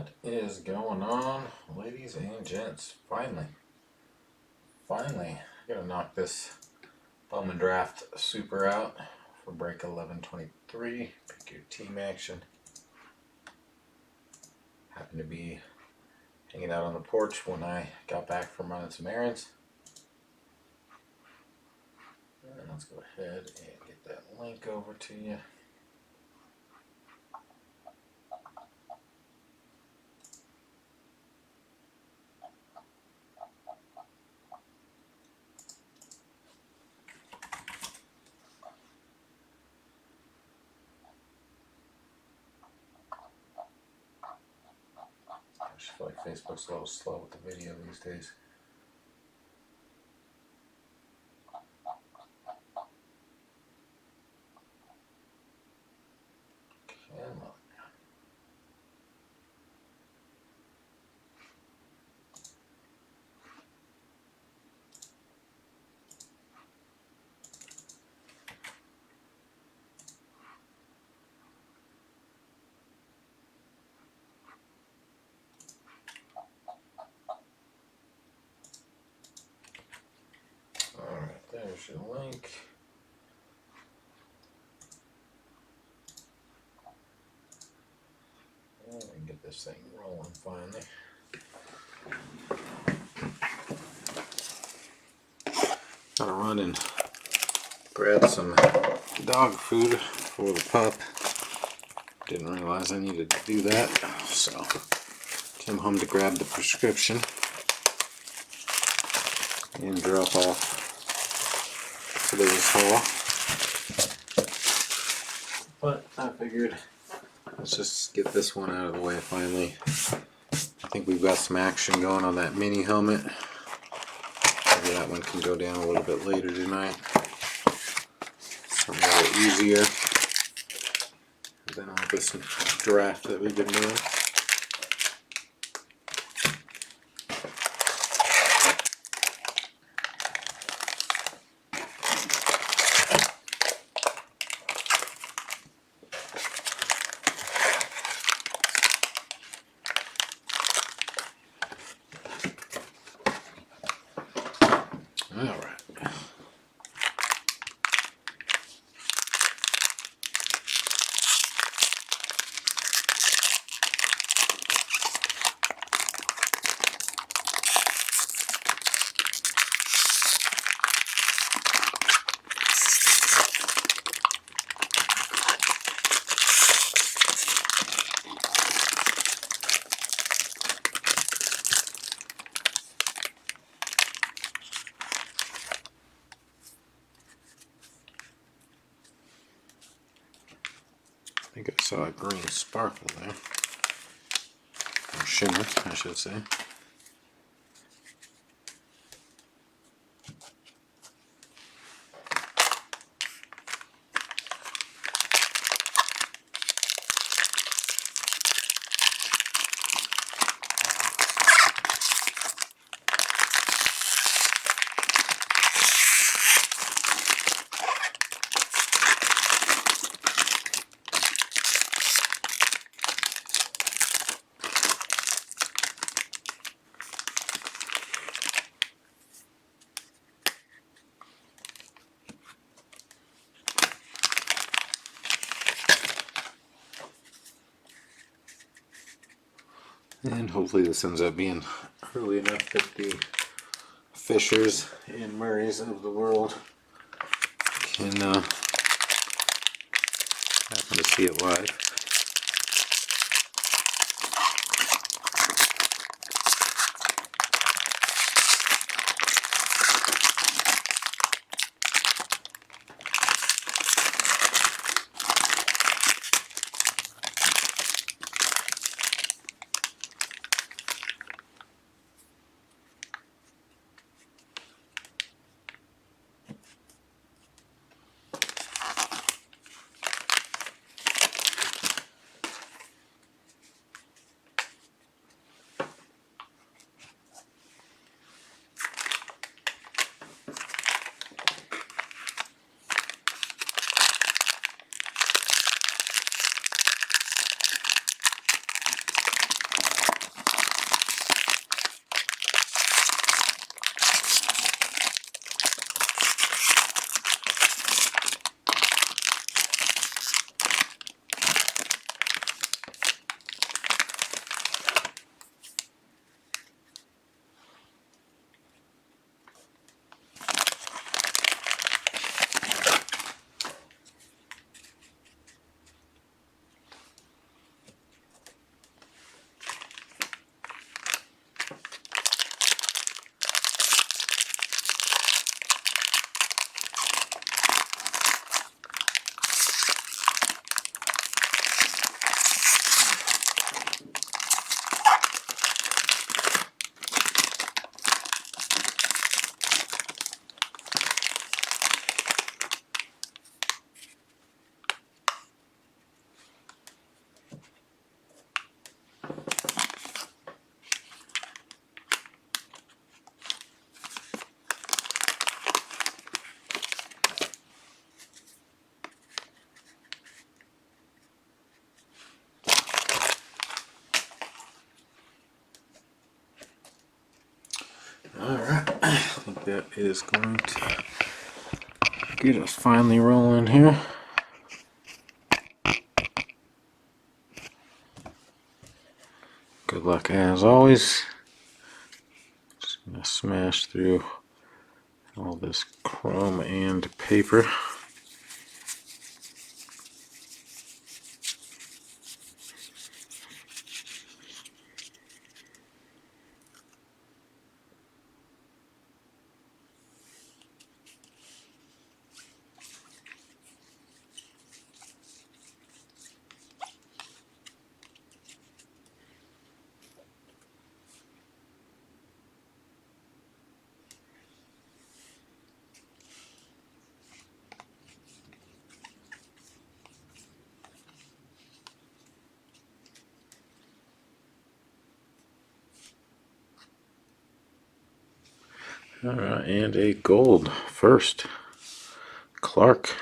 What is going on, ladies and gents? Finally, I gotta knock this Bowman Draft Super out for break 1123. Pick your team action. Happened to be hanging out on the porch when I got back from running some errands. And let's go ahead and get that link over to you. I just feel like Facebook's a little slow with the video these days. Come on. Alright, there's your link. And we can get this thing rolling finally. Gotta run and grab some dog food for the pup. Didn't realize I needed to do that, so came home to grab the prescription and drop off today's haul. But I figured let's just get this one out of the way finally. I think we've got some action going on that mini helmet. Maybe that one can go down a little bit later tonight. Something a little easier than all this draft that we've been doing. All right. I think I saw a green sparkle there. Or shimmer, I should say. And hopefully this ends up being early enough that the Fishers and Murrays of the world can happen to see it live. that is going to get us finally rolling here. Good luck as always. Just gonna smash through all this chrome and paper. Alright, and a gold first. Clark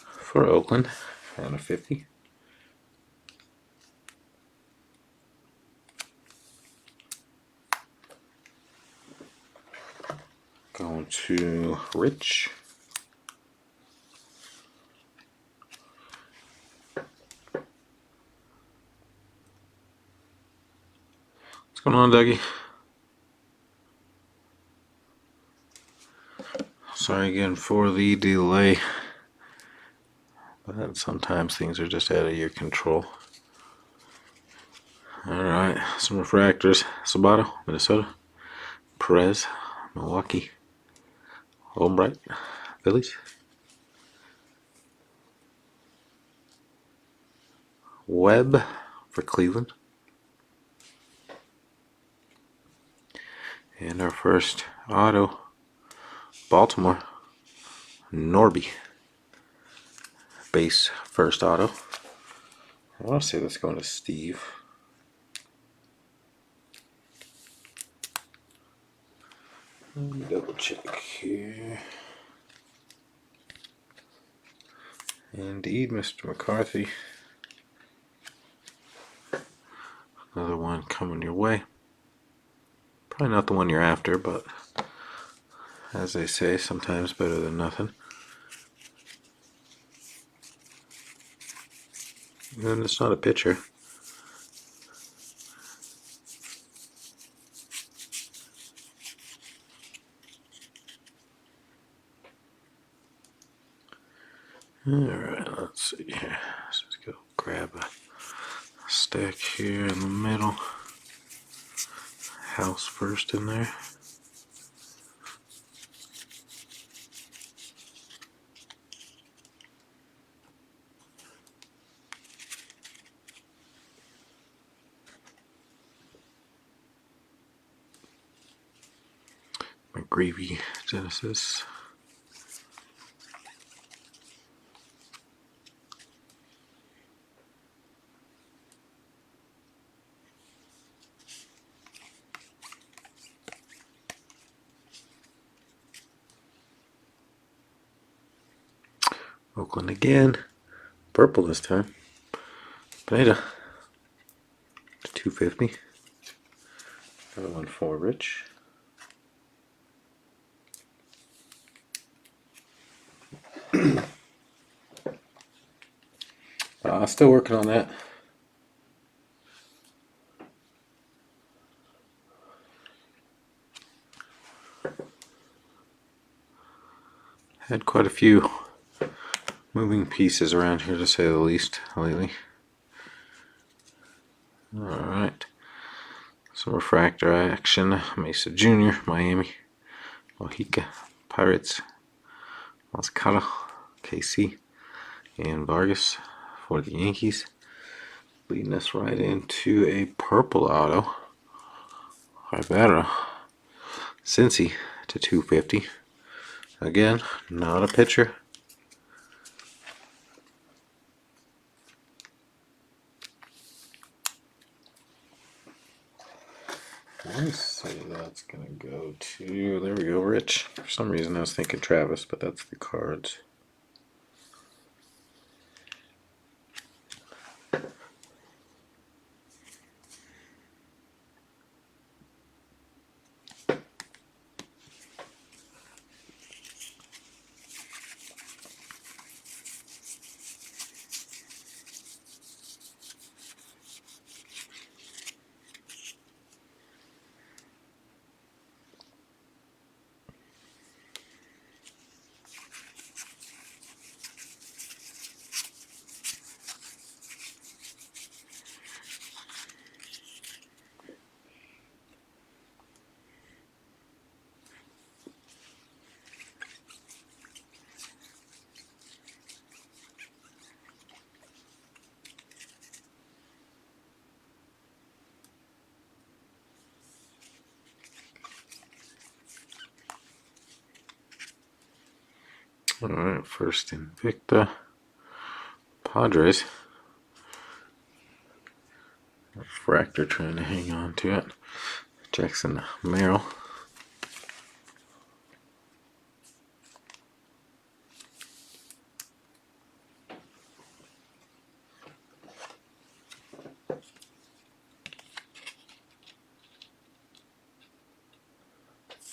for Oakland out of 50. Going to Rich. What's going on, Dougie? Sorry again for the delay, but sometimes things are just out of your control. Alright, some refractors. Sabato, Minnesota. Perez, Milwaukee. Albright, Phillies. Webb for Cleveland. And our first auto, Baltimore, Norby. Base first auto. I want to say that's going to Steve. Let me double check here. Indeed, Mr. McCarthy. Another one coming your way. Probably not the one you're after, but as they say, sometimes better than nothing. And it's not a pitcher. Alright, let's see here. Let's just go grab a stack here in the middle. House first in there. McGreevy Genesis. Oakland again. Purple this time. Pineda. 250. Another one for Rich. Still working on that. Had quite a few moving pieces around here, to say the least, lately. Alright. Some refractor action. Mesa Jr., Miami. Mojica, Pirates. Mascara, KC. And Vargas for the Yankees. Leading us right into a purple auto. Rivera. Cincy to 250. Again, not a pitcher. Let's say that's going to go to, there we go, Rich. For some reason I was thinking Travis, but that's the Cards. Alright, first Invicta. Padres. Fractor trying to hang on to it. Jackson Merrill.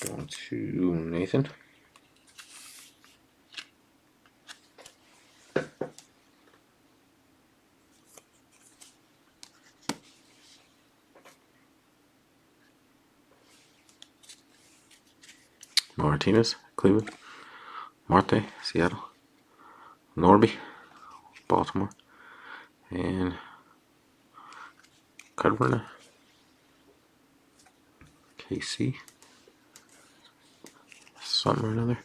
Going to Nathan. Martinez, Cleveland. Marte, Seattle. Norby, Baltimore. And Cudburner, KC. Something or another.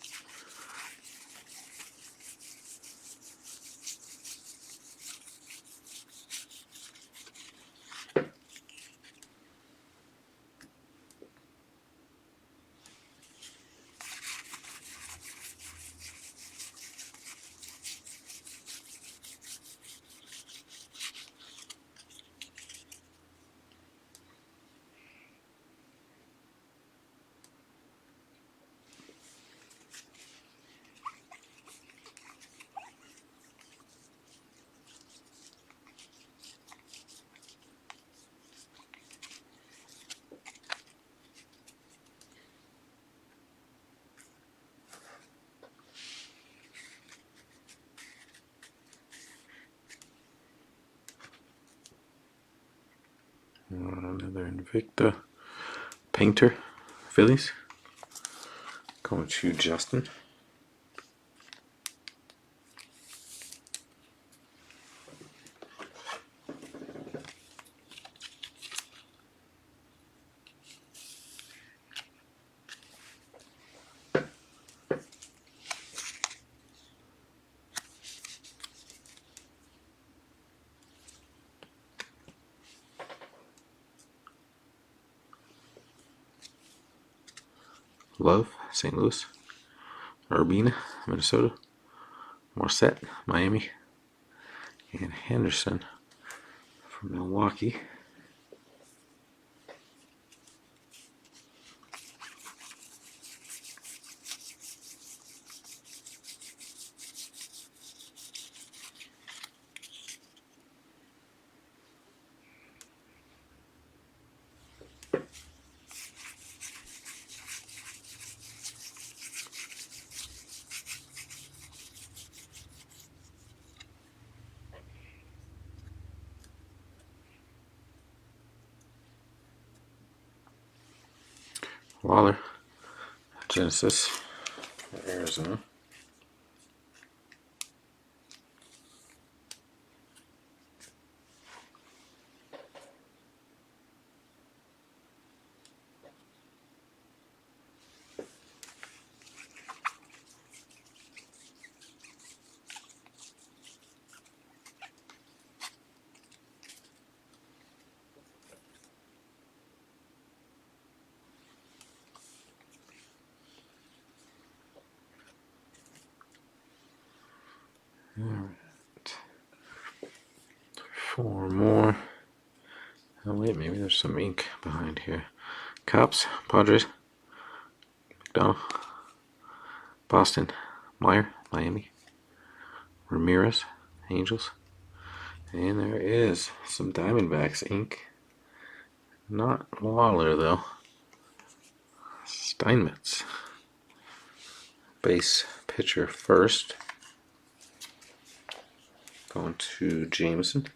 Another Invicta. Painter, Phillies. Going to Justin. Love, St. Louis. Urbina, Minnesota. Morissette, Miami. And Henderson from Milwaukee. Waller, Genesis, Arizona. Alright. 4 more. Oh wait, maybe there's some ink behind here. Cops, Padres. McDonald. Boston. Meyer, Miami. Ramirez, Angels. And there is some Diamondbacks ink. Not Waller though. Steinmetz. Base pitcher first. Going to Jameson.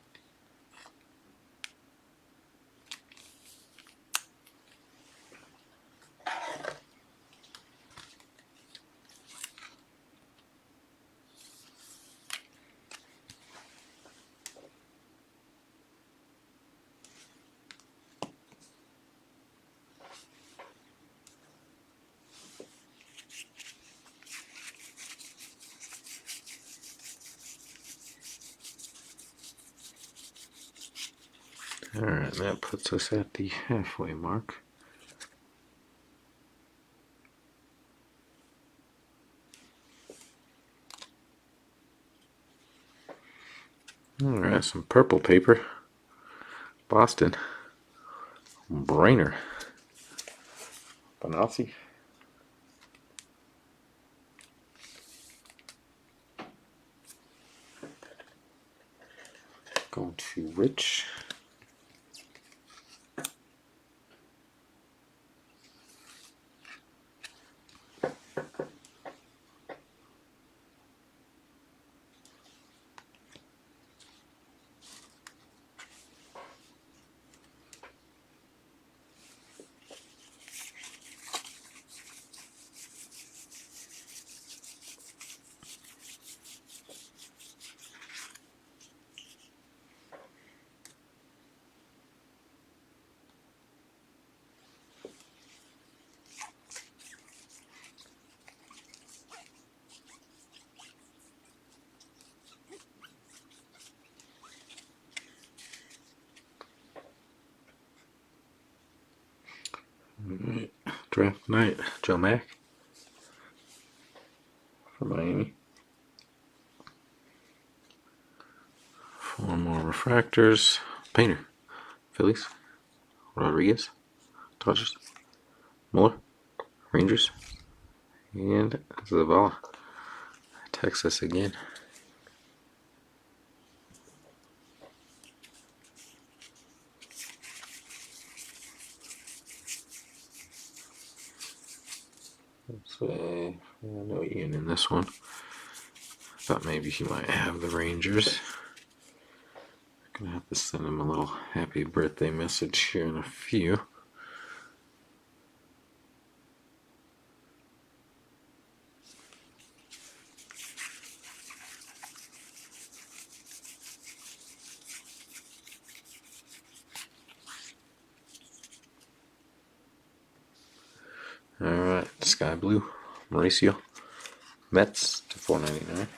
Alright, that puts us at the halfway mark. Alright, some purple paper. Boston. Brainer. Benassi. Going to Rich. Alright, draft night. Joe Mack for Miami. 4 more refractors. Painter. Phillies. Rodriguez. Dodgers. Muller. Rangers. And Zavala. Texas again. So, no Ian in this one. Thought maybe he might have the Rangers. Gonna have to send him a little happy birthday message here in a few. Alright, Sky Blue. Mauricio. Mets to 499.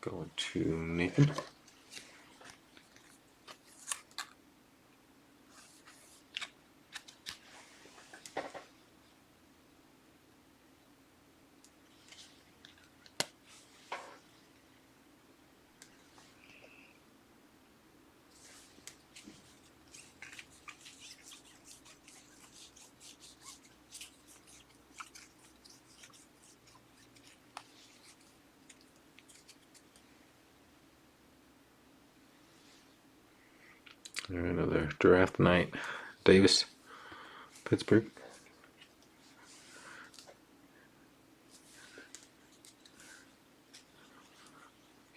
Going to Nathan. Another draft night. Davis. Pittsburgh.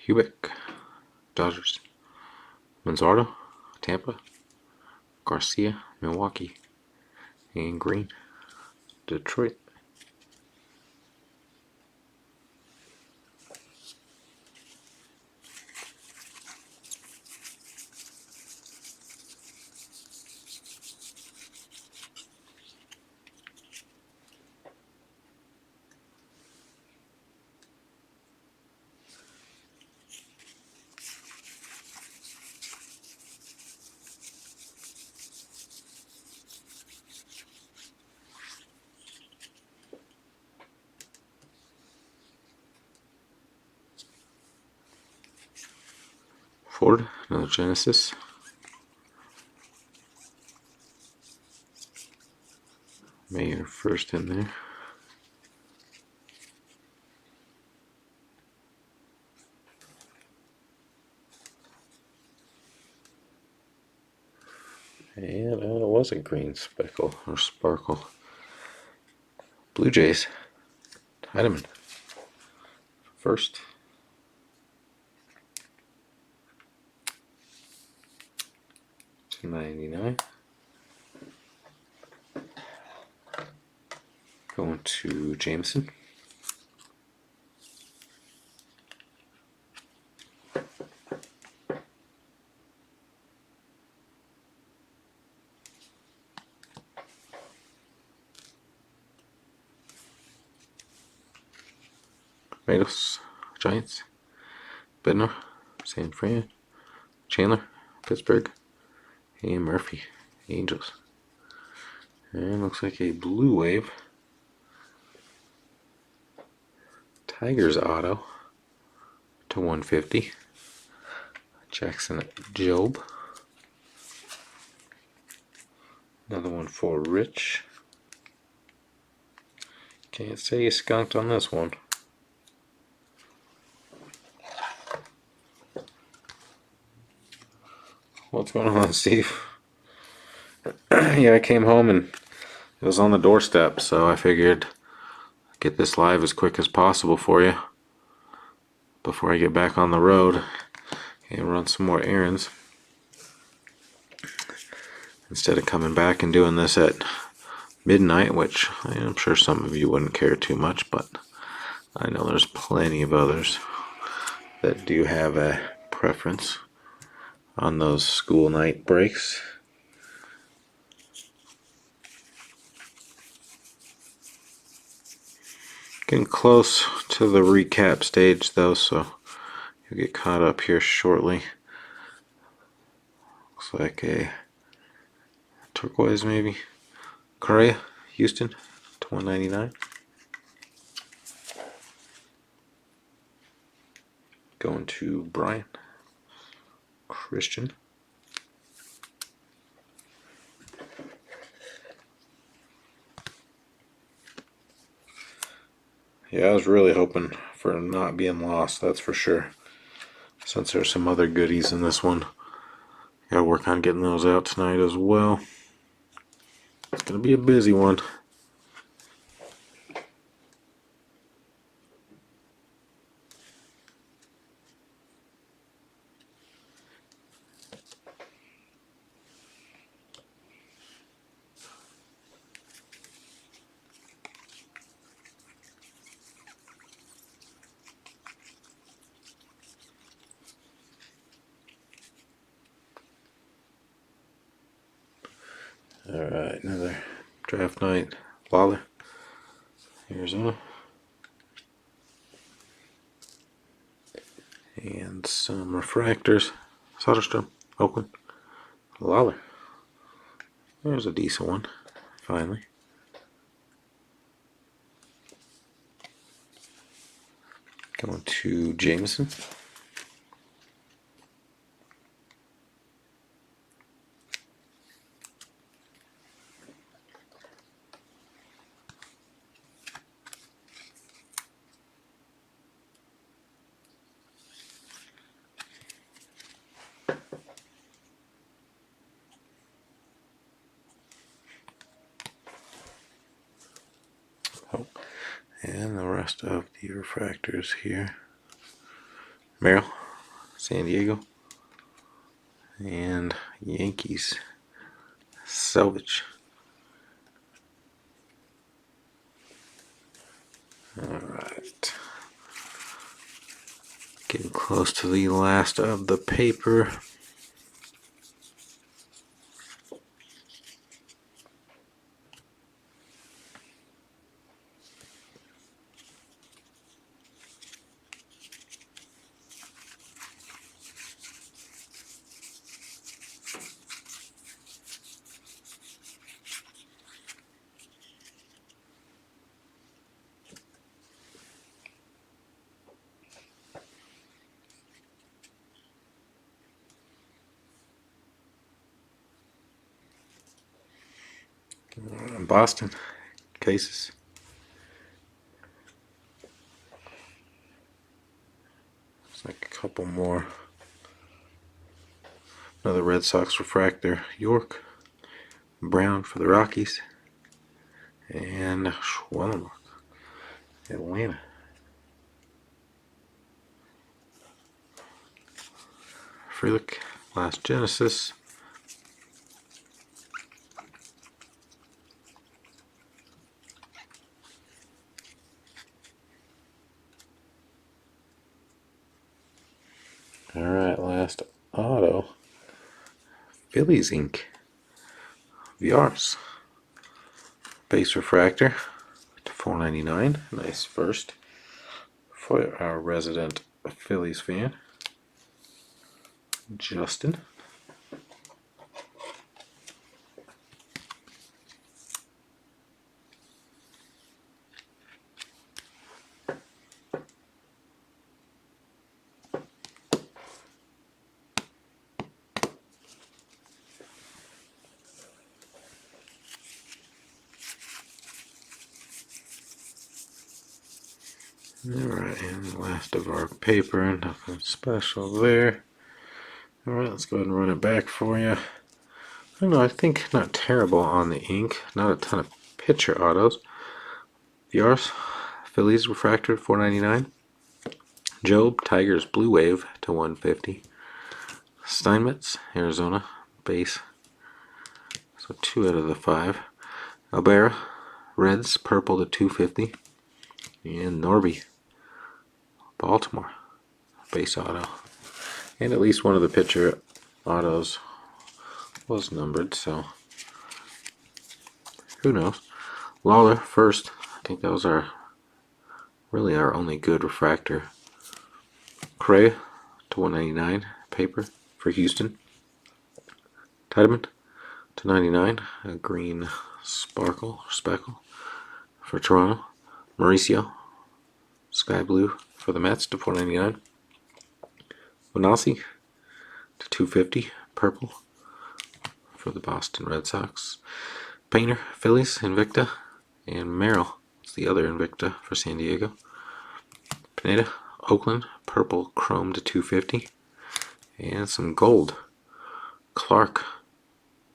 Hubick. Dodgers. Manzardo. Tampa. Garcia. Milwaukee. And Green. Detroit. Ford. Another Genesis. Mayor first in there. And it was a green speckle or sparkle. Blue Jays. Heidemann. First. $2.99. Going to Jameson. Matos. Giants. Bednar. San Fran. Chandler. Pittsburgh. And Murphy. Angels. And looks like a blue wave. Tigers auto to 150. Jackson Job. Another one for Rich. Can't say you skunked on this one. What's going on, Steve? Yeah, I came home and it was on the doorstep, so I figured get this live as quick as possible for you before I get back on the road and run some more errands. Instead of coming back and doing this at midnight, which I'm sure some of you wouldn't care too much, but I know there's plenty of others that do have a preference on those school night breaks. Getting close to the recap stage though, so you'll get caught up here shortly. Looks like a turquoise maybe. Correa, Houston, to 199. Going to Brian. Christian. Yeah, I was really hoping for not being lost, that's for sure. Since there's some other goodies in this one. Gotta work on getting those out tonight as well. It's gonna be a busy one. Alright, another draft night. Lawler, Arizona. And some refractors. Soderstrom, Oakland. Lawler. There's a decent one, finally. Going to Jameson. Oh, and the rest of the refractors here. Merrill, San Diego, and Yankees. Salvage. Alright. Getting close to the last of the paper. Boston cases. Looks like a couple more. Another Red Sox refractor. York. Brown for the Rockies. And Schwellenbach. Atlanta. Frelick. Last Genesis. Alright, last auto. Phillies ink. VRs. Base refractor to 499. Nice first for our resident Phillies fan, Justin. Alright, and the last of our paper, nothing special there. Alright, let's go ahead and run it back for you. I don't know, I think not terrible on the ink, not a ton of pitcher autos. Yours, Phillies refractor $4.99. Job, Tigers Blue Wave to 150. Steinmetz, Arizona base. So 2 out of the 5. Albera, Reds purple to 250. And Norby, Baltimore base auto. And at least one of the pitcher autos was numbered, so who knows. Lawler first. I think that was really our only good refractor. Cray to 199 paper for Houston. Tiedemann to 99, a green speckle for Toronto. Mauricio, sky blue for the Mets to 499. Wanasi to 250, purple for the Boston Red Sox. Painter, Phillies, Invicta, and Merrill, it's the other Invicta for San Diego. Pineda, Oakland, purple chrome to 250, and some gold. Clark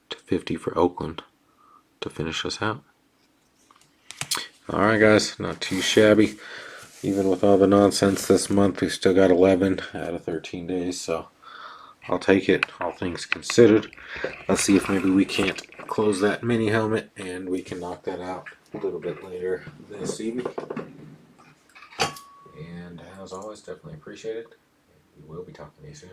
to 50 for Oakland to finish us out. Alright guys, not too shabby. Even with all the nonsense this month, we still got 11 out of 13 days, so I'll take it, all things considered. Let's see if maybe we can't close that mini helmet and we can knock that out a little bit later this evening. And as always, definitely appreciate it. We will be talking to you soon.